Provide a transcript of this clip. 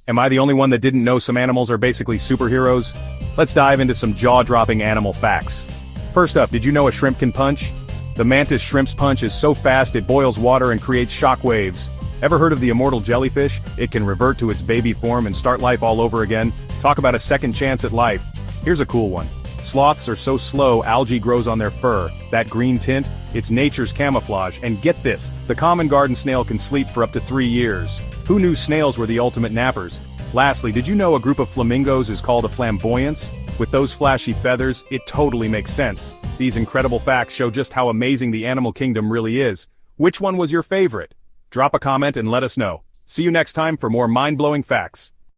Am I the only one that didn't know some animals are basically superheroes? Let's dive into some jaw-dropping animal facts. First up, did you know a shrimp can punch? The Mantis shrimp's punch is so fast it boils water and creates shock waves. Ever heard of the Immortal Jellyfish? It can revert to its baby form and start life all over again. Talk about a second chance at life. Here's a cool one. Sloths are so slow algae grows on their fur. That green tint, it's nature's camouflage. And get this, the common garden snail can sleep for up to 3 years. Who knew snails were the ultimate nappers? Lastly, did you know a group of flamingos is called a Flamboyance? With those flashy feathers, it totally makes sense. These incredible facts show just how amazing the animal kingdom really is. Which one was your favorite? Drop a comment and let us know. See you next time for more mind-blowing facts.